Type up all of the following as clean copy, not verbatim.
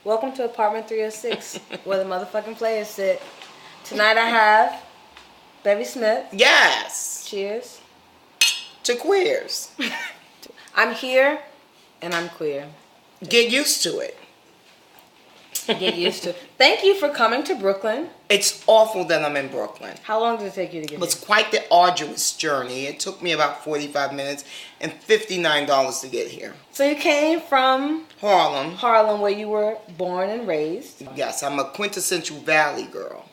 Welcome to apartment 306, where the motherfucking players sit. Tonight I have Bevy Smith. Yes. Cheers. To queers. I'm here, and I'm queer. Get used to it. Get used to it. Thank you for coming to Brooklyn. It's awful that I'm in Brooklyn. How long did it take you to get It was here? quite the arduous journey. It took me about 45 minutes and $59 to get here. So you came from Harlem, where you were born and raised. Yes, I'm a quintessential Valley girl.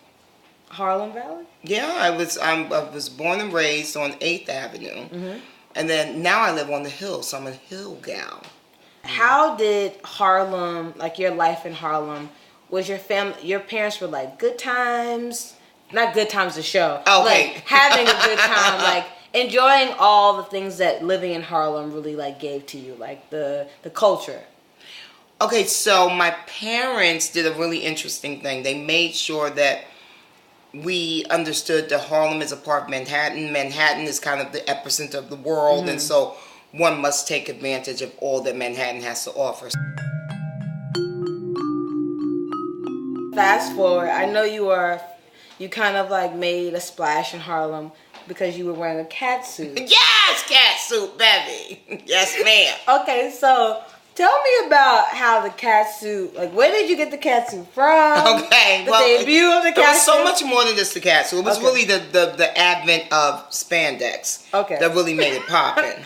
Harlem Valley? Yeah, I was born and raised on 8th Avenue. Mm-hmm. And then now I live on the hill, so I'm a hill gal. How did Harlem, like your life in Harlem, was your family, your parents were like good times? Not good times to show. Okay. Like having a good time, like enjoying all the things that living in Harlem really like gave to you, like the culture. Okay, so my parents did a really interesting thing. They made sure that we understood that Harlem is a part of Manhattan. Manhattan is kind of the epicenter of the world, Mm-hmm. and so one must take advantage of all that Manhattan has to offer. Fast forward, I know you kind of like made a splash in Harlem because you were wearing a cat suit. Yes, cat suit, Bevy. Yes, ma'am. Okay, so tell me about how the cat suit, like where did you get the cat suit from? Okay, the well, debut of the cat suit? It was so much more than just the cat suit. It was Okay. really the advent of spandex that really made it poppin'.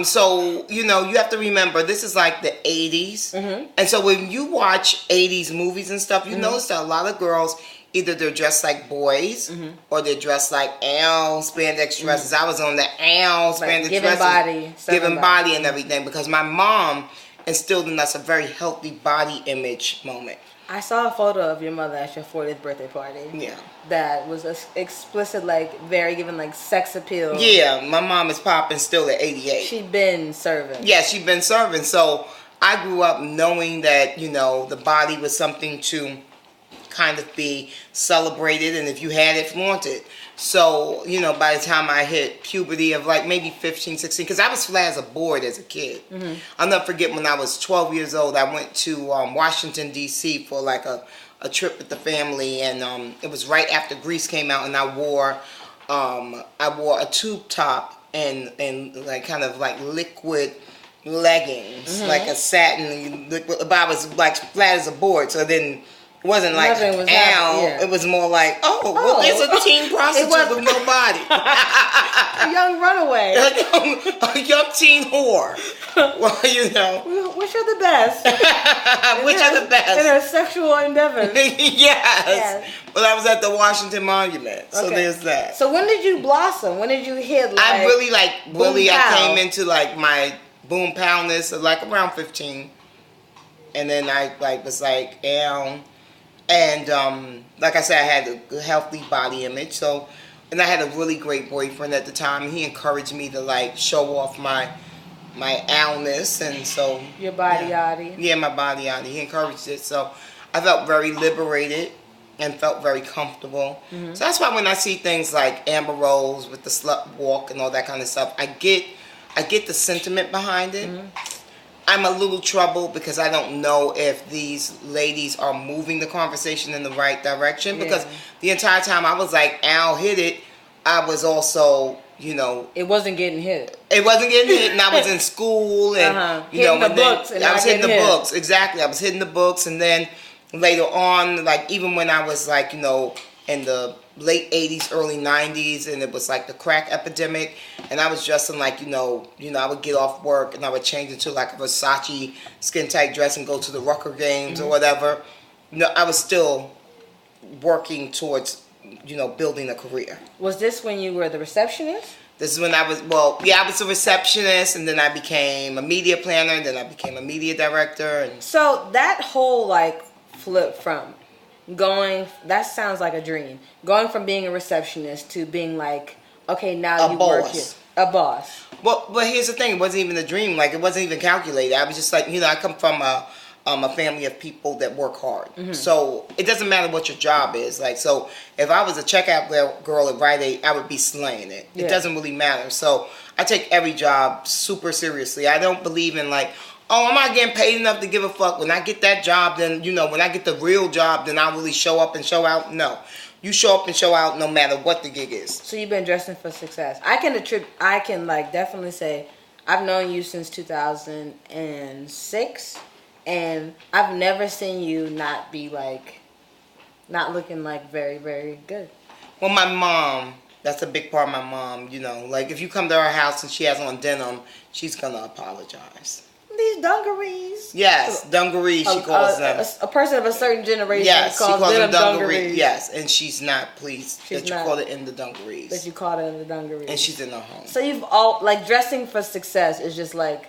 So, you have to remember, this is like the 80s. Mm-hmm. And so when you watch 80s movies and stuff, you notice that a lot of girls, either they're dressed like boys or they're dressed like Al spandex dresses. I was on the Al spandex dresses. Giving body and everything, because my mom instilled in us a very healthy body image moment. I saw a photo of your mother at your 40th birthday party. Yeah. That was explicit, like very given like sex appeal. Yeah, my mom is popping still at 88. She'd been serving. Yeah, she'd been serving. So I grew up knowing that, the body was something to kind of be celebrated, and if you had it, flaunted. So, by the time I hit puberty of like maybe 15, 16, because I was flat as a board as a kid. Mm-hmm. I'll never forget when I was 12 years old, I went to Washington, D.C. for like a trip with the family, and it was right after Grease came out, and I wore a tube top and like kind of like liquid leggings, like a satin liquid, but I was like flat as a board, so then it wasn't like It was more like, well, there's a teen prostitute with no body. A young runaway. a young teen whore. Well, Wish her the best. Wish her the best. In her sexual endeavors. yes. Well, I was at the Washington Monument, so there's that. So when did you blossom? When did you hit like I really pow? I came into like my boom poundness like around 15. And then I was like, and like I said, I had a healthy body image. So, and I had a really great boyfriend at the time. He encouraged me to like show off my alness, and so your body yaddy. Yeah, my body yaddy. He encouraged it. So I felt very liberated and felt very comfortable. Mm-hmm. So that's why when I see things like Amber Rose with the slut walk and all that kind of stuff, I get the sentiment behind it. Mm-hmm. I'm a little troubled because I don't know if these ladies are moving the conversation in the right direction. Because the entire time I was like, Al hit it, I was also, It wasn't getting hit. It wasn't getting hit, and I was in school, and, hitting the books. I was hitting the books. Exactly. I was hitting the books, and then later on, like, even when I was, like, in the late 80s, early 90s, and it was like the crack epidemic, and I was dressing like, I would get off work and I would change into like a Versace skin tight dress and go to the Rucker games or whatever. I was still working towards, building a career. Was this when you were the receptionist? This is when I was a receptionist, and then I became a media planner, and then I became a media director. And so that whole like flip from that sounds like a dream. Going from being a receptionist to being like, okay, now you work here. A boss. Well, but here's the thing. It wasn't even a dream. Like, it wasn't even calculated. I was just like, I come from a family of people that work hard. Mm-hmm. So it doesn't matter what your job is. Like, so if I was a checkout girl at Rite Aid, I would be slaying it. Yeah. It doesn't really matter. So I take every job super seriously. I don't believe in like, oh, I'm not getting paid enough to give a fuck. When I get that job, then, when I get the real job, then I'll really show up and show out. No. You show up and show out no matter what the gig is. So you've been dressing for success. I can definitely say I've known you since 2006, and I've never seen you not be not looking very, very good. Well, my mom, that's a big part of my mom, if you come to her house and she has on denim, she's going to apologize. These dungarees. Yes, dungarees, she calls them. A person of a certain generation calls them dungarees. Yes, and she's not pleased that you called it in the dungarees. That you called it in the dungarees. And she's in her home. So you've dressing for success is just a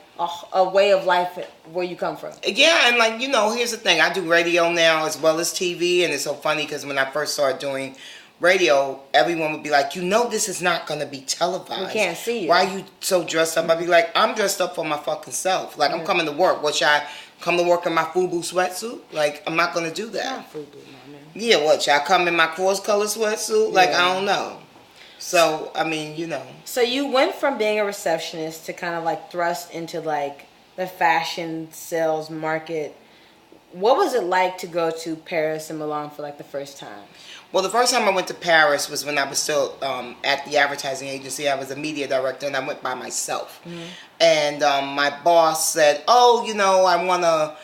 way of life where you come from. Yeah, and here's the thing. I do radio now as well as TV, and it's so funny because when I first started doing radio, everyone would be like, this is not going to be televised. We can't see it. Why are you so dressed up? I'd be like, I'm dressed up for my fucking self. I'm coming to work. What, should I come to work in my FUBU sweatsuit? I'm not going to do that. Not FUBU, my man. Yeah, what, should I come in my cross-color sweatsuit? I don't know. So, So you went from being a receptionist to kind of thrust into the fashion sales market. What was it like to go to Paris and Milan for the first time? Well, the first time I went to Paris was when I was still at the advertising agency. I was a media director, and I went by myself. Mm-hmm. And my boss said, I want to...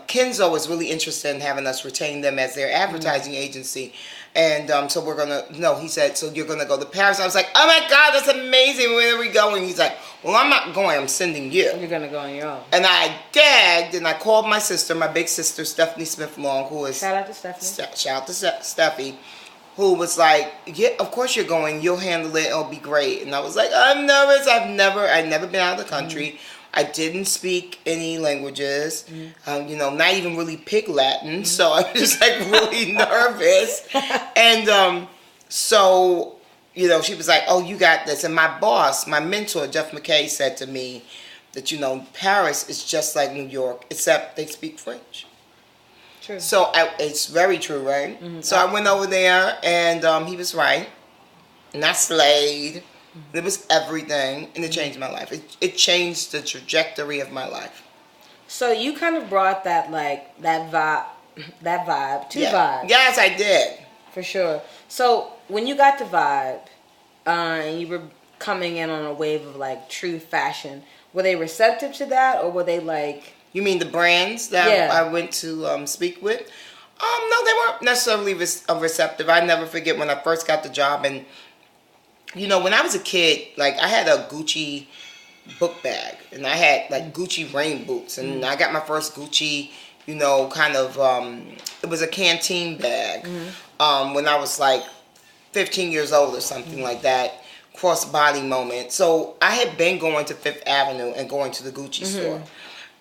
Kenzo is really interested in having us retain them as their advertising agency. And so we're going to... No, he said, so you're going to go to Paris. I was like, oh my God, that's amazing. Where are we going? He's like, well, I'm not going. I'm sending you. You're going to go on your own. And I gagged, and I called my sister, my big sister, Stephanie Smith-Long, who is... Shout out to Stephanie. Shout out to Steffi, who was like, yeah, of course you're going. You'll handle it. It'll be great. And I was like, I'm nervous. I've never been out of the country. Mm-hmm. I didn't speak any languages, not even really Pig Latin, so I was just really nervous. And so, she was like, oh, you got this. And my boss, my mentor, Jeff McKay, said to me that, Paris is just like New York, except they speak French. True. So it's very true, right? Mm-hmm. So I went over there, and he was right. And I slayed. It was everything, and it changed my life. It changed the trajectory of my life. So you kind of brought that vibe to Vibe. Yes, I did. For sure. So when you got to Vibe, and you were coming in on a wave of true fashion, were they receptive to that, or were they You mean the brands that I went to speak with? No, they weren't necessarily receptive. I never forget when I first got the job, and when I was a kid, I had a Gucci book bag, and I had Gucci rain boots, and I got my first Gucci, it was a canteen bag when I was 15 years old or something like that, cross-body moment. So I had been going to Fifth Avenue and going to the Gucci store.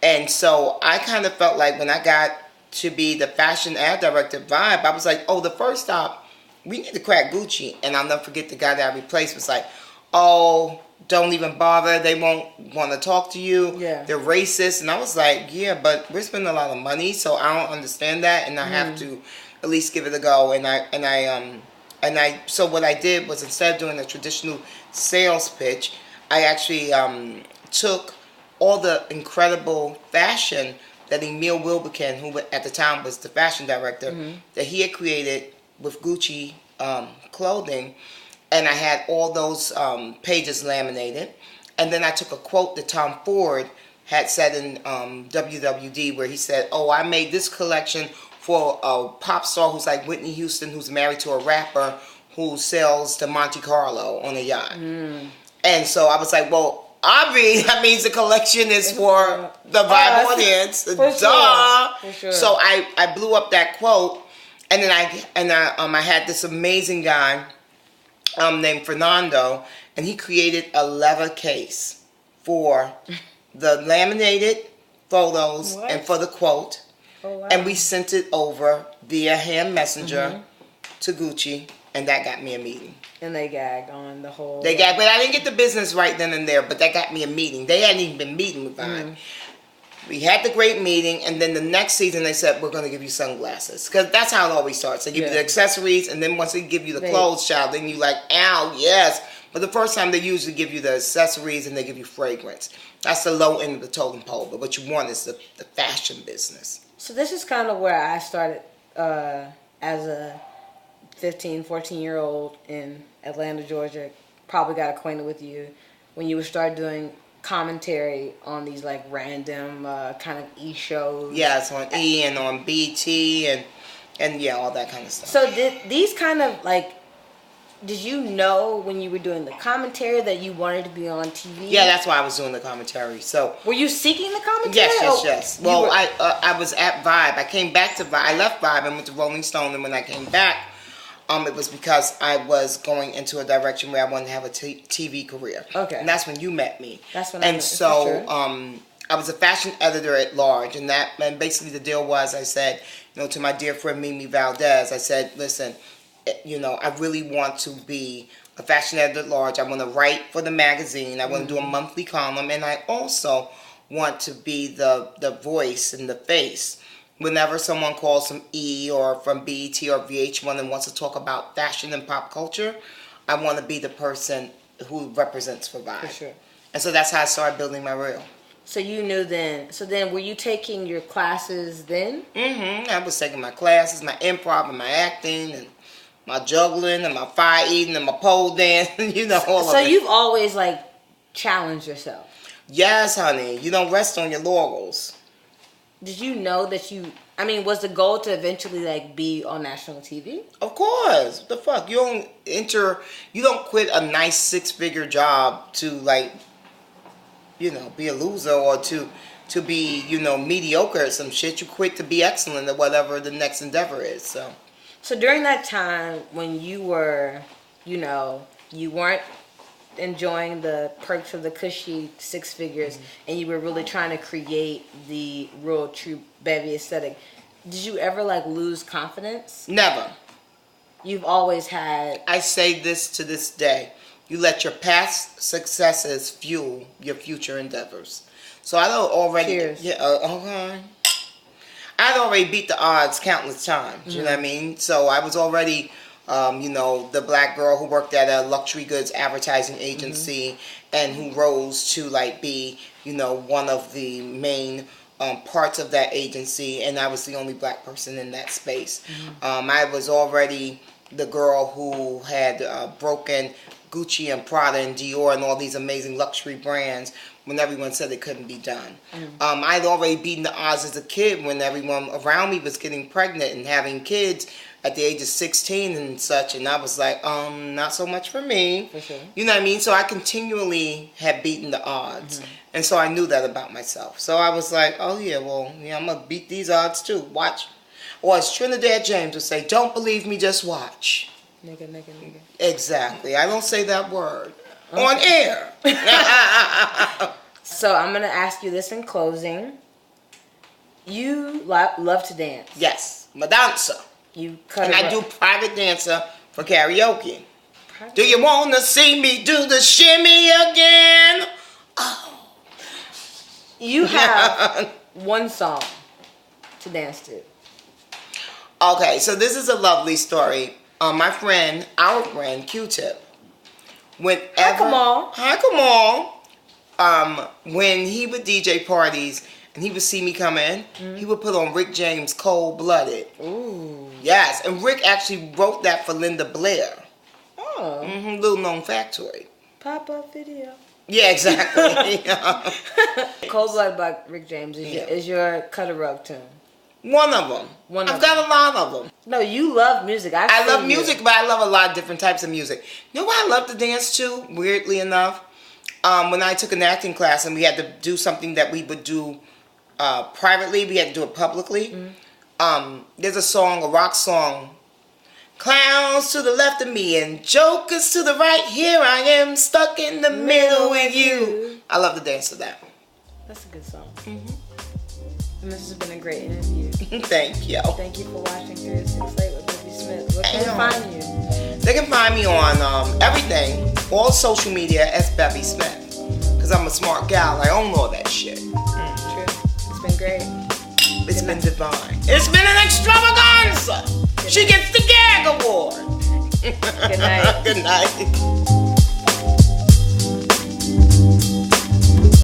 And so I kind of felt like when I got to be the fashion ad director at Vibe, I was like, oh, the first stop, we need to crack Gucci. And I'll never forget the guy that I replaced was like, oh, don't even bother. They won't want to talk to you. Yeah. They're racist. And I was like, yeah, but we're spending a lot of money, so I don't understand that. And I have to at least give it a go. So what I did was, instead of doing a traditional sales pitch, I actually took all the incredible fashion that Emil Wilbekin, who at the time was the fashion director, that he had created with Gucci clothing, and I had all those pages laminated. And then I took a quote that Tom Ford had said in WWD, where he said, oh, I made this collection for a pop star who's like Whitney Houston, who's married to a rapper who sails to Monte Carlo on a yacht. And so I was like, well, obviously that means the collection is for the Vibe audience. Duh. Sure. So I blew up that quote. And then I had this amazing guy named Fernando, and he created a leather case for the laminated photos and for the quote. Oh, wow. And we sent it over via hand messenger to Gucci, and that got me a meeting. And they gagged on the whole... They gagged, but I didn't get the business right then and there, but that got me a meeting. They hadn't even been meeting with Vine. We had the great meeting, and then the next season they said, we're going to give you sunglasses. Because that's how it always starts. They give you the accessories, and then once they give you the clothes, child, then you like, ow, yes, But the first time, they usually give you the accessories and they give you fragrance. That's the low end of the totem pole. But what you want is the fashion business. So this is kind of where I started as a 15, 14-year-old in Atlanta, Georgia. Probably got acquainted with you when you would start doing commentary on these like random kind of E shows. Yeah, it's on E and on BT and yeah, all that kind of stuff. So did these kind of like, did you know when you were doing the commentary that you wanted to be on TV? Yeah, that's why I was doing the commentary. So were you seeking the commentary? Yes. Well, I was at Vibe. I came back to Vibe. I left Vibe and went to Rolling Stone, and when I came back, it was because I was going into a direction where I wanted to have a TV career. Okay. And that's when you met me. That's when I was a fashion editor at large, and basically the deal was, I said, to my dear friend Mimi Valdez, I said, listen, I really want to be a fashion editor at large. I want to write for the magazine. I want to do a monthly column, and I also want to be the voice and the face. Whenever someone calls from E or from BET or VH1 and wants to talk about fashion and pop culture, I want to be the person who represents for Vibe. For sure. And so that's how I started building my reel. So you knew then. So then were you taking your classes then? Mm-hmm. I was taking my classes, my improv and my acting and my juggling and my fire eating and my pole dancing, all of it. So you've always like challenged yourself? Yes, honey. You don't rest on your laurels. Did you know that was the goal to eventually like be on national TV? Of course. What the fuck? You don't quit a nice 6-figure job to like, be a loser or to be, mediocre at some shit. You quit to be excellent at whatever the next endeavor is. So during that time when you were, you weren't enjoying the perks of the cushy 6 figures, and you were really trying to create the real true Bevy aesthetic, did you ever like lose confidence? Never. You've always had. I say this to this day. You let your past successes fuel your future endeavors. So I don't already. Cheers. Yeah. Okay. I'd already beat the odds countless times. You know what I mean? So I was already. The black girl who worked at a luxury goods advertising agency and who rose to like be, one of the main parts of that agency, and I was the only black person in that space. I was already the girl who had broken Gucci and Prada and Dior and all these amazing luxury brands when everyone said it couldn't be done. I'd already beaten the odds as a kid when everyone around me was getting pregnant and having kids at the age of 16 and such, and I was like, not so much for me. For sure. You know what I mean? So I continually had beaten the odds. And so I knew that about myself. So I was like, I'm going to beat these odds too. Watch. Or as Trinidad James would say, don't believe me, just watch. Nigga. Exactly. I don't say that word. Okay. On air. So I'm going to ask you this in closing. You love to dance. Yes. I'm a dancer. I do private dancer for karaoke. Do you want to see me do the shimmy again? Oh. You have one song to dance to. Okay, so this is a lovely story. Our friend, Q-Tip. Hi, Kamal. When he would DJ parties and he would see me come in, he would put on Rick James' Cold Blooded. Ooh. Yes, and Rick actually wrote that for Linda Blair. Oh. Little known factoid. Pop-up video. Yeah, exactly. Cold Blooded by Rick James is your cut a rug tune. One of them. I've got a lot of them. No, you love music. I love music, but I love a lot of different types of music. You know what I love to dance to, weirdly enough? When I took an acting class and we had to do something that we would do privately, we had to do it publicly. There's a rock song. Clowns to the left of me and jokers to the right. Here I am stuck in the middle with you. I love to dance to that. That's a good song. And this has been a great interview. Thank you. Thank you for watching Curious 6 Late with Bevy Smith. Where can they find you? They can find me on everything, all social media as Bevy Smith. Because I'm a smart gal. I own all that shit. True. It's been great. It's been divine. It's been an extravaganza. She gets the gag award. Good night. Good night.